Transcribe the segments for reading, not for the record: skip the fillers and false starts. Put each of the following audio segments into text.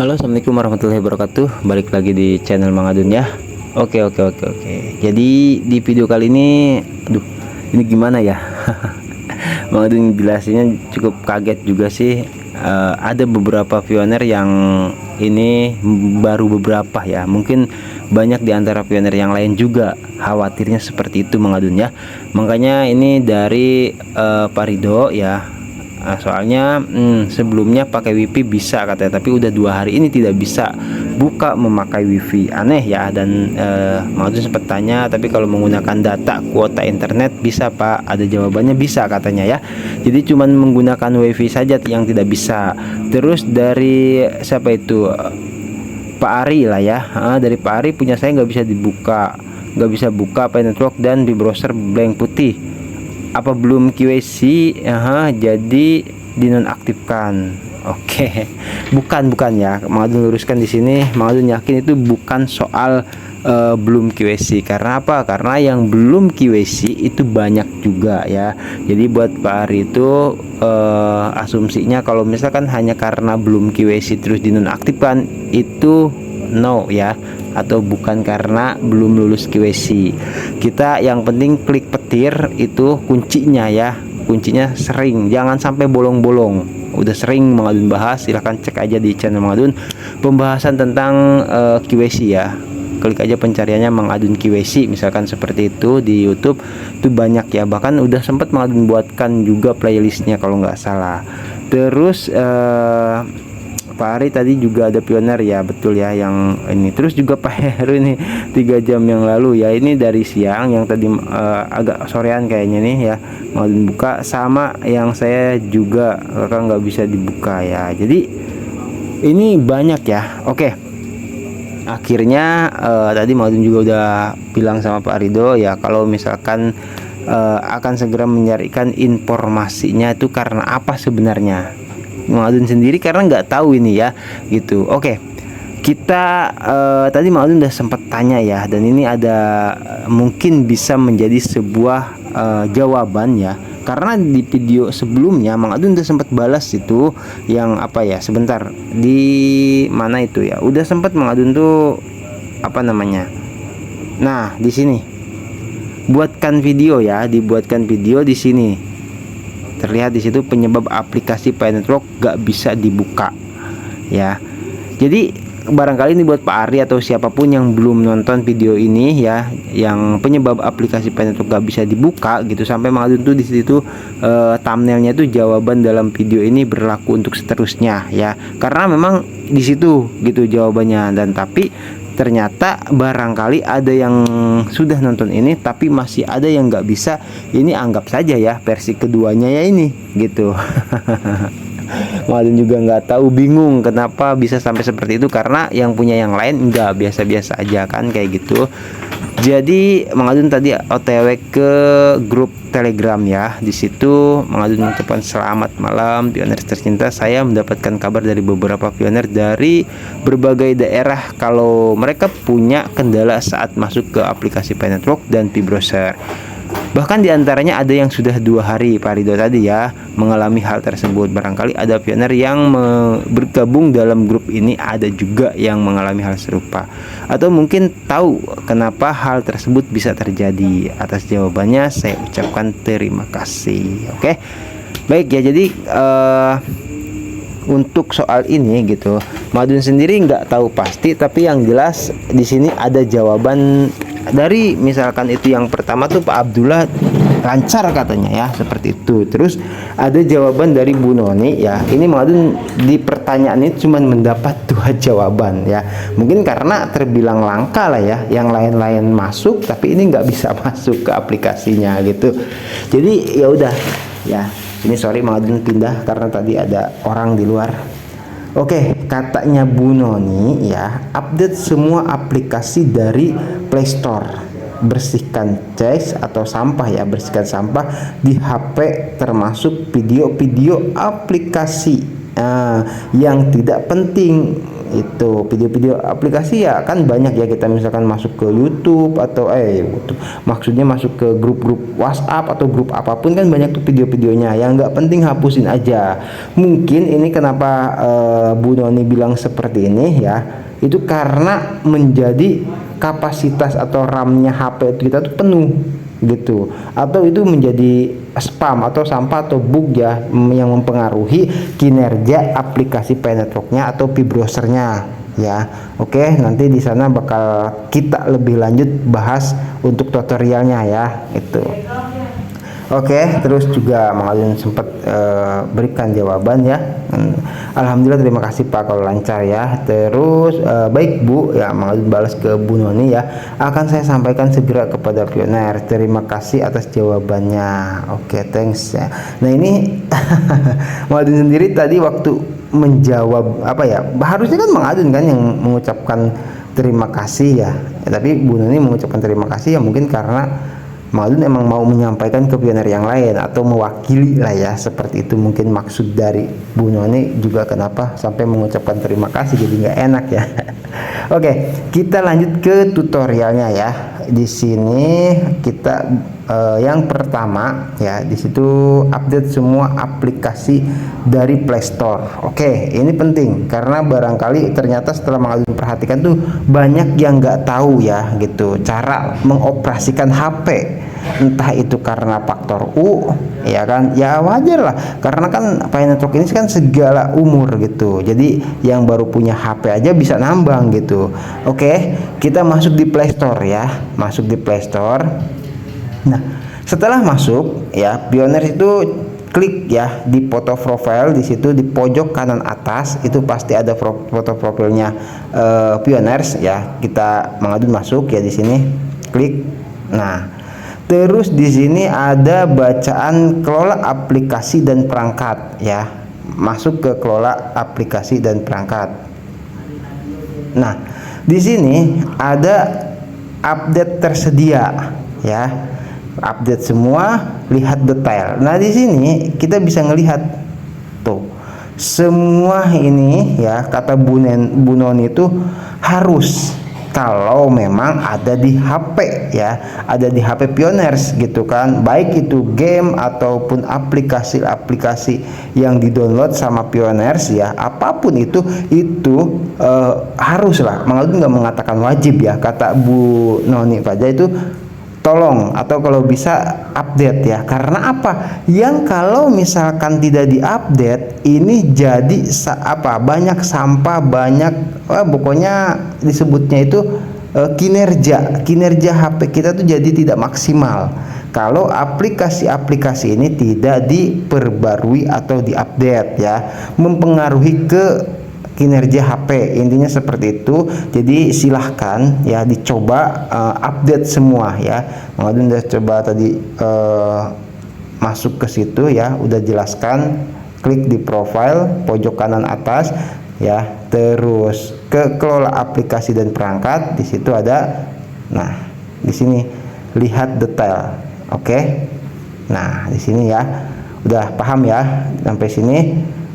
Halo, assalamualaikum warahmatullahi wabarakatuh. Balik lagi di channel Mang Adun ya. Oke. Jadi di video kali ini, ini gimana ya? Mang Adun jelasinnya cukup kaget juga sih. Ada beberapa pioner yang ini baru beberapa ya. Mungkin banyak di antara pioner yang lain juga khawatirnya seperti itu Mang Adun ya. Makanya ini dari Pak Ridho ya. Soalnya sebelumnya pakai wifi bisa katanya, tapi udah 2 hari ini tidak bisa buka memakai wifi. Aneh ya. Dan Mang Adun sempat tanya, tapi kalau menggunakan data kuota internet bisa Pak? Ada jawabannya bisa katanya ya. Jadi cuman menggunakan wifi saja yang tidak bisa. Terus dari siapa itu, Pak Ari lah ya. Dari Pak Ari punya saya nggak bisa dibuka, nggak bisa buka Pi Network dan di browser blank putih. Apa belum QC? Jadi dinonaktifkan. Oke. Bukan ya. Mang Adun luruskan di sini. Mang Adun yakin itu bukan soal belum QC. Karena apa? Karena yang belum QC itu banyak juga ya. Jadi buat Pak Ari itu asumsinya kalau misalkan hanya karena belum QC terus dinonaktifkan, itu no ya, atau bukan karena belum lulus QC. Kita yang penting klik petir itu kuncinya ya. Kuncinya sering, jangan sampai bolong-bolong. Udah sering Mang Adun bahas, silahkan cek aja di channel Mang Adun pembahasan tentang QC ya. Klik aja pencariannya Mang Adun QC misalkan seperti itu di YouTube. Itu banyak ya, bahkan udah sempat Mang Adun buatkan juga playlistnya kalau nggak salah. Terus Pak Ari tadi juga ada pioner ya, betul ya yang ini. Terus juga Pak Heru ini 3 jam yang lalu ya, ini dari siang yang tadi agak sorean kayaknya nih ya, mau dibuka. Sama yang saya juga nggak bisa dibuka ya. Jadi ini banyak ya. Oke, akhirnya tadi Mang Adun juga udah bilang sama Pak Ridho ya, kalau misalkan akan segera mencarikan informasinya itu karena apa sebenarnya. Mang Adun sendiri karena nggak tahu ini ya gitu. Oke, kita tadi Mang Adun udah sempat tanya ya, dan ini ada mungkin bisa menjadi sebuah jawaban ya, karena di video sebelumnya Mang Adun udah sempat balas itu yang apa ya, sebentar di mana itu ya, udah sempat Mang Adun tuh apa namanya, nah di sini buatkan video ya, dibuatkan video di sini. Terlihat di situ penyebab aplikasi Pi Network gak bisa dibuka ya. Jadi barangkali ini buat Pak Ari atau siapapun yang belum nonton video ini ya, yang penyebab aplikasi Pi Network gak bisa dibuka gitu. Sampai Mang Adun tuh di situ thumbnailnya tuh jawaban dalam video ini berlaku untuk seterusnya ya. Karena memang di situ gitu jawabannya. Dan tapi ternyata barangkali ada yang sudah nonton ini tapi masih ada yang nggak bisa. Ini anggap saja ya versi keduanya ya ini gitu. Mang Adun juga nggak tahu, bingung kenapa bisa sampai seperti itu, karena yang punya yang lain nggak, biasa-biasa aja kan kayak gitu. Jadi Mang Adun tadi OTW ke grup Telegram ya. Di situ Mang Adun mengucapkan selamat malam pioner tercinta. Saya mendapatkan kabar dari beberapa pioner dari berbagai daerah kalau mereka punya kendala saat masuk ke aplikasi Pi Network dan Pi Browser. Bahkan diantaranya ada yang sudah 2 hari, Pak Ridho tadi ya, mengalami hal tersebut. Barangkali ada pioner yang bergabung dalam grup ini, ada juga yang mengalami hal serupa, atau mungkin tahu kenapa hal tersebut bisa terjadi. Atas jawabannya saya ucapkan terima kasih. Oke, baik ya. Jadi untuk soal ini gitu, Mang Adun sendiri nggak tahu pasti, tapi yang jelas di sini ada jawaban dari misalkan itu yang pertama tuh Pak Abdullah lancar katanya ya, seperti itu. Terus ada jawaban dari Bu Noni ya. Ini Mang Adun di pertanyaan ini cuma mendapat 2 jawaban ya. Mungkin karena terbilang langka lah ya, yang lain-lain masuk tapi ini nggak bisa masuk ke aplikasinya gitu. Jadi ya udah ya. Ini sorry Mang Adun pindah karena tadi ada orang di luar. Oke, katanya Bu Noni ya, update semua aplikasi dari Play Store, bersihkan cache atau sampah ya, bersihkan sampah di HP termasuk video-video aplikasi yang tidak penting Itu video-video aplikasi ya kan banyak ya, kita misalkan masuk ke YouTube atau maksudnya masuk ke grup-grup WhatsApp atau grup apapun kan banyak tuh video-videonya. Yang nggak penting hapusin aja. Mungkin ini kenapa Bu Noni bilang seperti ini ya, itu karena menjadi kapasitas atau RAM-nya HP kita tuh penuh gitu, atau itu menjadi spam atau sampah atau bug ya, yang mempengaruhi kinerja aplikasi Paynetrocnya atau browsernya ya. Oke, nanti di sana bakal kita lebih lanjut bahas untuk tutorialnya ya itu. Oke, terus juga Mang Adun sempat berikan jawaban ya. Alhamdulillah, terima kasih Pak kalau lancar ya. Terus baik Bu ya, Mang Adun balas ke Bu Noni ya. Akan saya sampaikan segera kepada Pioneer. Terima kasih atas jawabannya. Oke, thanks ya. Nah ini Mang Adun sendiri tadi waktu menjawab apa ya? Harusnya kan Mang Adun kan yang mengucapkan terima kasih ya. Tapi Bu Noni mengucapkan terima kasih ya mungkin karena Mang Adun emang mau menyampaikan ke Pioneer yang lain atau mewakili lah ya, seperti itu mungkin maksud dari Bu Noni juga kenapa sampai mengucapkan terima kasih, jadi nggak enak ya. Oke, kita lanjut ke tutorialnya ya. Di sini kita yang pertama ya, di situ update semua aplikasi dari Play Store. Oke, ini penting karena barangkali ternyata setelah Mang Adun perhatikan tuh banyak yang nggak tahu ya gitu cara mengoperasikan HP. Entah itu karena faktor ya kan, ya wajar lah karena kan Paynetroc ini kan segala umur gitu, jadi yang baru punya HP aja bisa nambang gitu. Oke, kita masuk di Play Store ya, masuk di Play Store. Nah setelah masuk ya, Pioneer itu klik ya di foto profile, di situ di pojok kanan atas itu pasti ada foto profilnya Pioneer ya. Kita Mang Adun masuk ya, di sini klik. Nah terus di sini ada bacaan kelola aplikasi dan perangkat ya, masuk ke kelola aplikasi dan perangkat. Nah di sini ada update tersedia ya, update semua, lihat detail. Nah di sini kita bisa ngelihat tuh semua ini ya, kata Bu Noni itu harus kalau memang ada di HP ya, ada di HP Pioneer gitu kan, baik itu game ataupun aplikasi-aplikasi yang didownload sama Pioneer ya, apapun itu harus lah. Mang Adun nggak mengatakan wajib ya, kata Bu Noni Faja itu tolong atau kalau bisa update ya. Karena apa? Yang kalau misalkan tidak diupdate ini jadi banyak sampah, banyak pokoknya disebutnya itu kinerja HP kita tuh jadi tidak maksimal kalau aplikasi-aplikasi ini tidak diperbarui atau diupdate ya, mempengaruhi ke kinerja HP, intinya seperti itu. Jadi silahkan ya dicoba update semua ya. Mang Adun udah coba tadi masuk ke situ ya, udah jelaskan, klik di profile pojok kanan atas ya, terus ke kelola aplikasi dan perangkat, di situ ada. Nah di sini lihat detail. Oke, nah di sini ya udah paham ya sampai sini.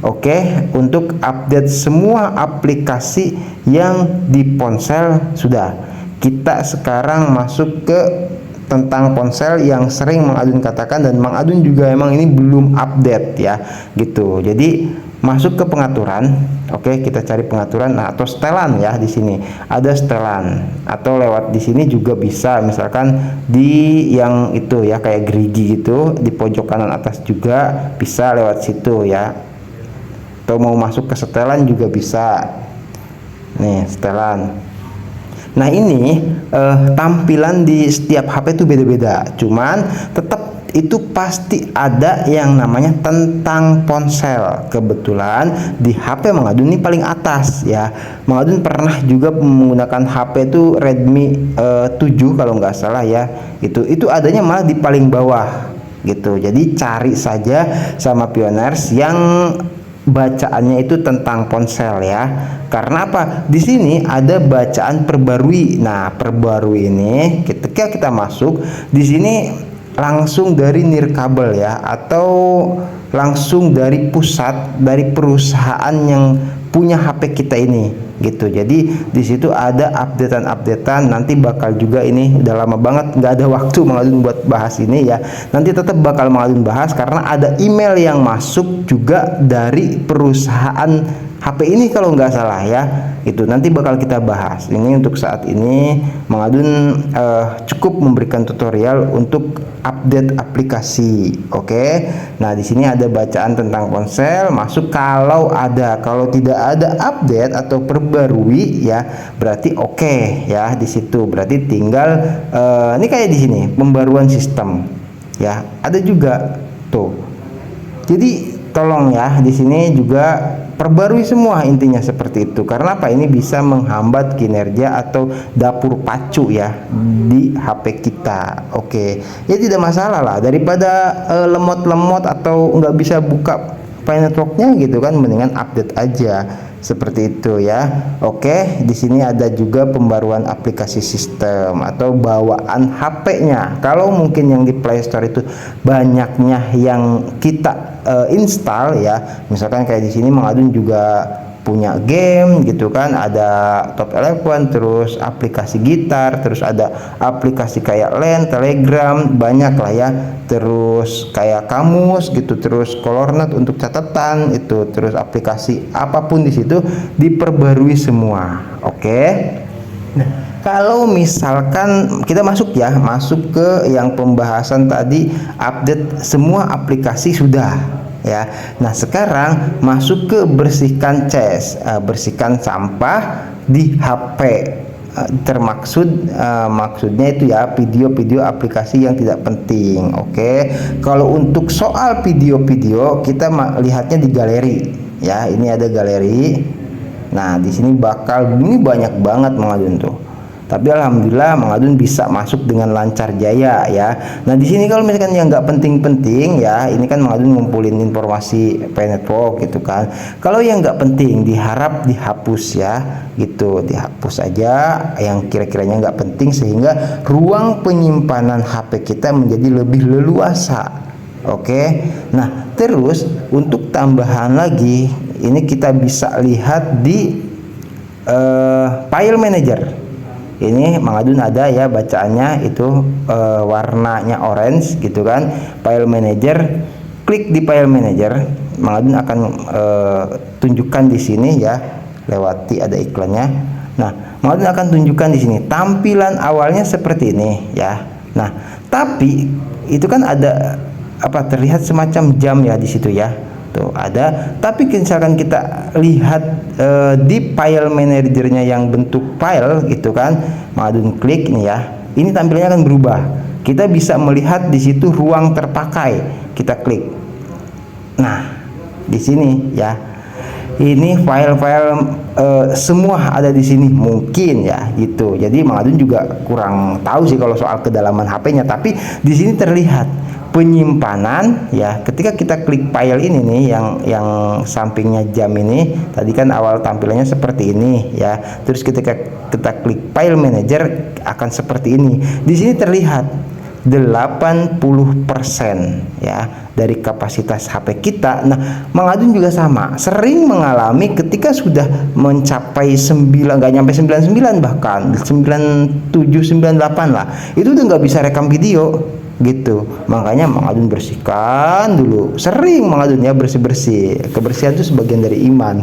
Oke, untuk update semua aplikasi yang di ponsel sudah. Kita sekarang masuk ke tentang ponsel yang sering Mang Adun katakan, dan Mang Adun juga emang ini belum update ya gitu. Jadi masuk ke pengaturan. Oke, kita cari pengaturan atau setelan ya, di sini ada setelan, atau lewat di sini juga bisa, misalkan di yang itu ya kayak gerigi gitu di pojok kanan atas juga bisa lewat situ ya. Atau mau masuk ke setelan juga bisa. Nih setelan. Nah ini tampilan di setiap HP itu beda-beda, cuman tetap itu pasti ada yang namanya tentang ponsel. Kebetulan di HP Mang Adun ini paling atas ya. Mang Adun pernah juga menggunakan HP itu Redmi 7 kalau nggak salah ya. Itu adanya malah di paling bawah gitu. Jadi cari saja sama Pioneer yang bacaannya itu tentang ponsel ya. Karena apa? Di sini ada bacaan perbarui. Nah, perbarui ini ketika kita masuk di sini langsung dari nirkabel ya, atau langsung dari pusat dari perusahaan yang punya HP kita ini gitu. Jadi di situ ada updatean nanti bakal juga ini udah lama banget nggak ada waktu Mang Adun buat bahas ini ya. Nanti tetap bakal Mang Adun bahas karena ada email yang masuk juga dari perusahaan HP ini kalau nggak salah ya. Itu nanti bakal kita bahas. Ini untuk saat ini Mang Adun cukup memberikan tutorial untuk update aplikasi. Oke. Nah, di sini ada bacaan tentang ponsel, masuk kalau ada. Kalau tidak ada update atau perbarui ya, berarti oke ya di situ. Berarti tinggal ini kayak di sini, pembaruan sistem. Ya, ada juga tuh. Jadi tolong ya di sini juga perbarui semua, intinya seperti itu. Karena apa? Ini bisa menghambat kinerja atau dapur pacu ya di HP kita. Oke, ya tidak masalah lah, daripada lemot-lemot atau nggak bisa buka Pi Networknya gitu kan, mendingan update aja seperti itu ya. Oke, di sini ada juga pembaruan aplikasi sistem atau bawaan HP-nya. Kalau mungkin yang di Play Store itu banyaknya yang kita install ya, misalkan kayak di sini Mang Adun juga punya game gitu kan, ada Top Eleven, terus aplikasi gitar, terus ada aplikasi kayak LAN, Telegram, banyak lah ya, terus kayak kamus gitu, terus Colornet untuk catatan itu, terus aplikasi apapun di situ diperbarui semua. Oke. Nah, kalau misalkan kita masuk ke yang pembahasan tadi, update semua aplikasi sudah ya. Nah, sekarang masuk ke bersihkan cache, bersihkan sampah di HP. Termaksud maksudnya itu ya video-video aplikasi yang tidak penting. Oke. Kalau untuk soal video-video kita lihatnya di galeri ya. Ini ada galeri. Nah, di sini ini banyak banget Mang Adun tuh. Tapi alhamdulillah Mang Adun bisa masuk dengan lancar jaya ya. Nah, di sini kalau misalkan yang nggak penting-penting ya, ini kan Mang Adun ngumpulin informasi Pi Network gitu kan. Kalau yang nggak penting diharap dihapus ya, gitu, dihapus aja yang kira-kiranya nggak penting sehingga ruang penyimpanan HP kita menjadi lebih leluasa. Oke. Nah, terus untuk tambahan lagi, ini kita bisa lihat di file manager. Ini Mang Adun ada ya bacaannya itu warnanya orange gitu kan. File manager, klik di file manager, Mang Adun akan tunjukkan di sini ya, lewati ada iklannya. Nah, Mang Adun akan tunjukkan di sini tampilan awalnya seperti ini ya. Nah, tapi itu kan ada apa, terlihat semacam jam ya di situ ya. Tuh ada, tapi misalkan kita lihat di file manajernya yang bentuk file gitu kan, Mang Adun klik ini ya, ini tampilannya akan berubah. Kita bisa melihat di situ ruang terpakai, kita klik. Nah, di sini ya, ini file-file semua ada di sini mungkin ya gitu. Jadi Mang Adun juga kurang tahu sih kalau soal kedalaman HP-nya, tapi di sini terlihat penyimpanan ya. Ketika kita klik file ini nih, yang sampingnya jam ini tadi kan awal tampilannya seperti ini ya, terus ketika kita klik file manager akan seperti ini. Di sini terlihat 80% ya dari kapasitas HP kita. Nah, Mang Adun juga sama, sering mengalami ketika sudah mencapai 9, nggak nyampe 99, bahkan 97, 98 lah, itu udah nggak bisa rekam video gitu. Makanya Mang Adun bersihkan dulu, sering Mang Adun ya bersih-bersih. Kebersihan itu sebagian dari iman.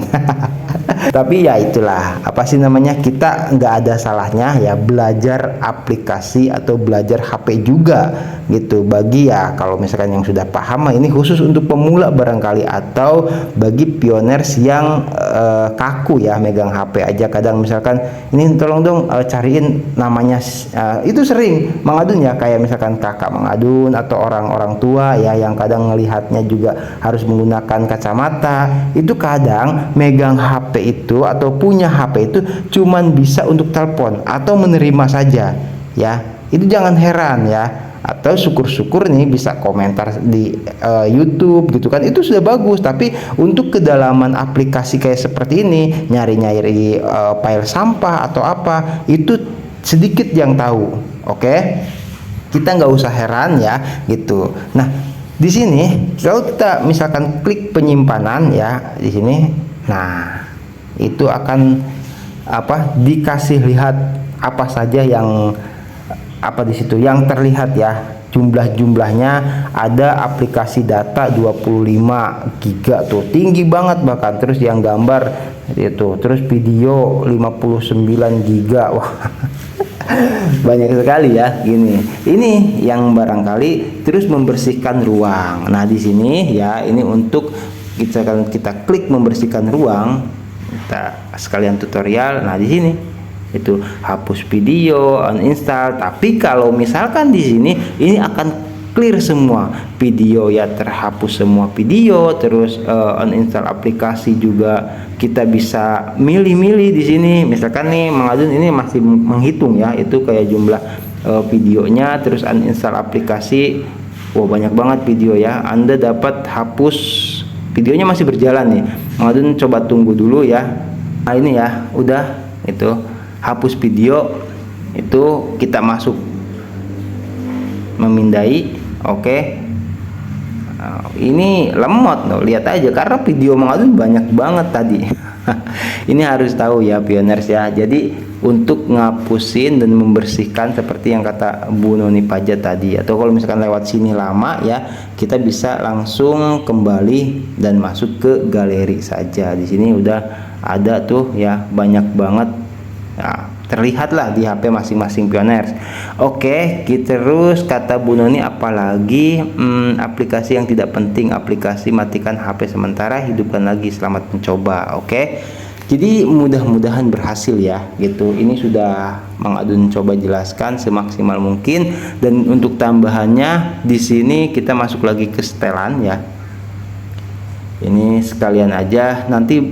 Tapi ya itulah, apa sih namanya, kita nggak ada salahnya ya belajar aplikasi atau belajar HP juga gitu. Bagi ya kalau misalkan yang sudah paham, ini khusus untuk pemula barangkali, atau bagi pioners yang kaku ya megang HP aja. Kadang misalkan ini tolong dong cariin namanya, itu sering Mang Adun ya, kayak misalkan kakak Mang Adun atau orang-orang tua ya yang kadang melihatnya juga harus menggunakan kacamata, itu kadang megang HP itu atau punya HP itu cuman bisa untuk telepon atau menerima saja ya. Itu jangan heran ya, atau syukur-syukur nih bisa komentar di YouTube gitu kan, itu sudah bagus. Tapi untuk kedalaman aplikasi kayak seperti ini, nyari-nyari file sampah atau apa, itu sedikit yang tahu. Oke, kita nggak usah heran ya gitu. Nah, di sini kalau kita misalkan klik penyimpanan ya di sini, nah itu akan dikasih lihat apa saja yang di situ yang terlihat ya, jumlahnya. Ada aplikasi data 25 giga tuh, tinggi banget bahkan. Terus yang gambar itu, terus video 59 giga. Wah banyak sekali ya gini. Ini yang barangkali. Terus membersihkan ruang. Nah di sini ya, ini untuk kita klik membersihkan ruang, kita sekalian tutorial. Nah di sini itu hapus video, uninstall. Tapi kalau misalkan di sini ini akan clear semua video ya, terhapus semua video. Terus uninstall aplikasi juga kita bisa milih-milih di sini. Misalkan nih Mang Adun ini masih menghitung ya, itu kayak jumlah videonya. Terus uninstall aplikasi, wow banyak banget video ya. Anda dapat hapus videonya, masih berjalan nih. Mang Adun coba tunggu dulu ya. Nah ini ya, udah itu hapus video. Itu kita masuk memindai, oke. Ini lemot loh, lihat aja, karena video Mang Adun banyak banget tadi. Ini harus tahu ya pioners ya. Jadi untuk ngapusin dan membersihkan seperti yang kata Bu Noni Paja tadi, atau kalau misalkan lewat sini lama ya, kita bisa langsung kembali dan masuk ke galeri saja. Di sini udah ada tuh ya, banyak banget. Nah, terlihatlah di HP masing-masing pioners. Oke, kita terus kata Bu Noni apalagi aplikasi yang tidak penting, aplikasi matikan HP sementara, hidupkan lagi, selamat mencoba. Oke. Jadi mudah-mudahan berhasil ya gitu. Ini sudah Mang Adun coba jelaskan semaksimal mungkin. Dan untuk tambahannya di sini kita masuk lagi ke setelan ya. Ini sekalian aja, nanti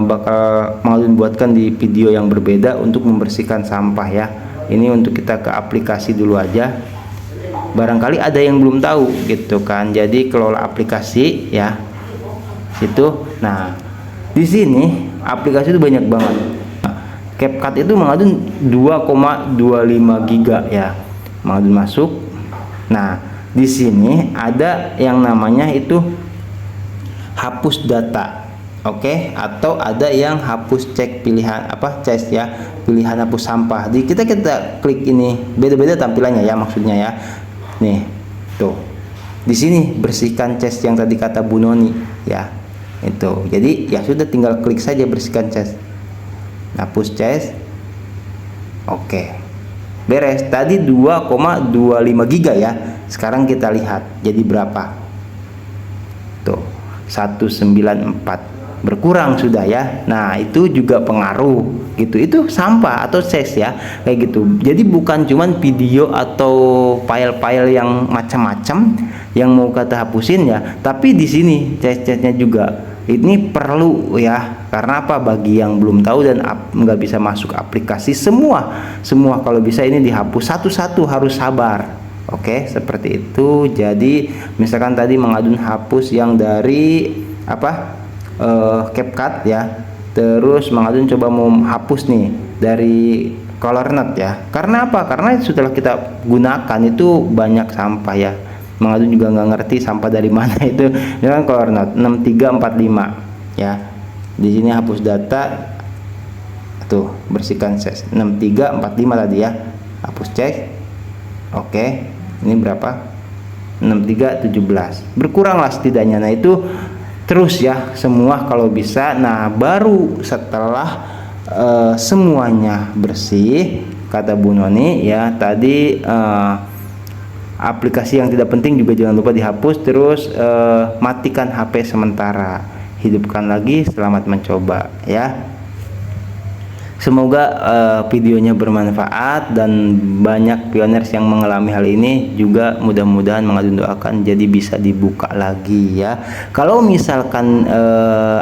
bakal Mang Adun buatkan di video yang berbeda untuk membersihkan sampah ya. Ini untuk kita ke aplikasi dulu aja. Barangkali ada yang belum tahu gitu kan. Jadi kelola aplikasi ya. Situ. Nah, di sini aplikasi itu banyak banget. Nah, CapCut itu Mang Adun 2,25 giga ya. Mang Adun masuk. Nah, di sini ada yang namanya itu hapus data, oke. Atau ada yang hapus cek pilihan cek ya, pilihan hapus sampah. Di kita klik ini, beda-beda tampilannya ya, maksudnya ya. Nih tuh, di sini bersihkan cache yang tadi kata Bu Noni ya, itu. Jadi ya sudah, tinggal klik saja bersihkan cache, hapus cache, oke, beres. Tadi 2,25 giga ya. Sekarang kita lihat jadi berapa tuh, 194, berkurang sudah ya. Nah itu juga pengaruh gitu, itu sampah atau cache ya, kayak gitu. Jadi bukan cuman video atau file-file yang macam-macam yang mau kata hapusin ya, tapi di sini cache-nya juga ini perlu ya. Karena apa? Bagi yang belum tahu dan nggak bisa masuk aplikasi, semua kalau bisa ini dihapus satu-satu, harus sabar. Oke, seperti itu. Jadi misalkan tadi Mang Adun hapus yang dari CapCut ya, terus Mang Adun coba mau hapus nih dari ColorNet ya. Karena apa? Karena setelah kita gunakan itu banyak sampah ya. Mang Adun juga nggak ngerti sampah dari mana itu. Dengan ColorNet 6345 ya. Di sini hapus data tuh, bersihkan cache 6345 tadi ya, hapus cache. Oke, ini berapa? 6317, berkuranglah setidaknya. Nah itu terus ya semua kalau bisa. Nah baru setelah semuanya bersih, kata Bu Noni ya tadi, aplikasi yang tidak penting juga jangan lupa dihapus. Terus matikan HP sementara, hidupkan lagi, selamat mencoba ya. Semoga videonya bermanfaat dan banyak pioners yang mengalami hal ini juga. Mudah-mudahan Mang Adun doakan jadi bisa dibuka lagi ya. Kalau misalkan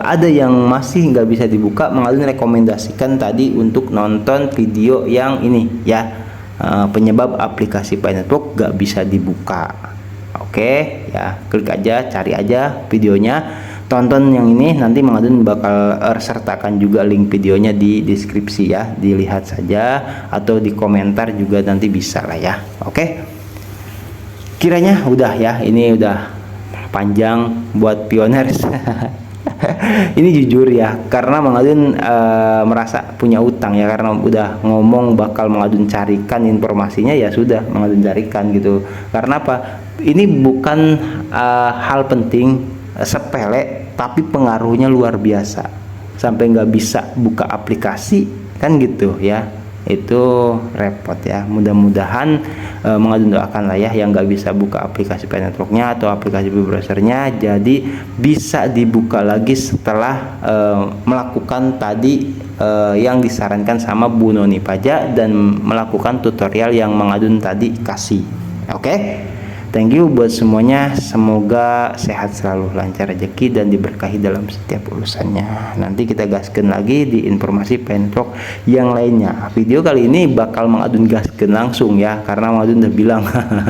ada yang masih nggak bisa dibuka, Mang Adun rekomendasikan tadi untuk nonton video yang ini ya, penyebab aplikasi Pi Network nggak bisa dibuka. Oke ya, klik aja, cari aja videonya, tonton yang ini. Nanti Mang Adun bakal sertakan juga link videonya di deskripsi ya, dilihat saja, atau di komentar juga nanti bisa lah ya. Oke, kiranya udah ya, ini udah panjang buat pioners. Ini jujur ya, karena Mang Adun merasa punya utang ya, karena udah ngomong bakal Mang Adun carikan informasinya, ya sudah Mang Adun carikan gitu. Karena apa? Ini bukan hal penting, sepele, tapi pengaruhnya luar biasa. Sampai nggak bisa buka aplikasi kan gitu ya. Itu repot ya. Mudah-mudahan Mang Adun doakan lah ya yang nggak bisa buka aplikasi Pi Network-nya atau aplikasi browsernya, jadi bisa dibuka lagi setelah melakukan tadi yang disarankan sama Bu Noni Pajak dan melakukan tutorial yang Mang Adun tadi kasih. Oke? Thank you buat semuanya, semoga sehat selalu, lancar rezeki dan diberkahi dalam setiap urusannya. Nanti kita gaskan lagi di informasi Pi Network yang lainnya. Video kali ini bakal Mang Adun gaskan langsung ya, karena Mang Adun udah bilang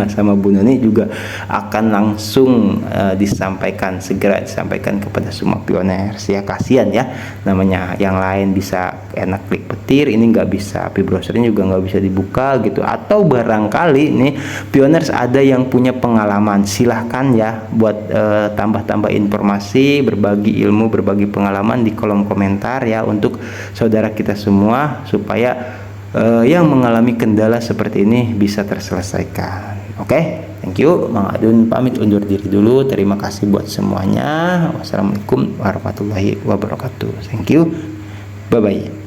sama Bu Noni juga akan langsung disampaikan, segera disampaikan kepada semua pioners ya. Kasihan ya, namanya yang lain bisa enak klik petir, ini nggak bisa, Pi browsernya juga nggak bisa dibuka gitu. Atau barangkali nih pioners ada yang punya pengalaman, silahkan ya buat tambah-tambah informasi, berbagi ilmu, berbagi pengalaman di kolom komentar ya, untuk saudara kita semua supaya yang mengalami kendala seperti ini bisa terselesaikan. Oke, thank you. Mang Adun pamit undur diri dulu. Terima kasih buat semuanya. Wassalamualaikum warahmatullahi wabarakatuh. Thank you. Bye bye.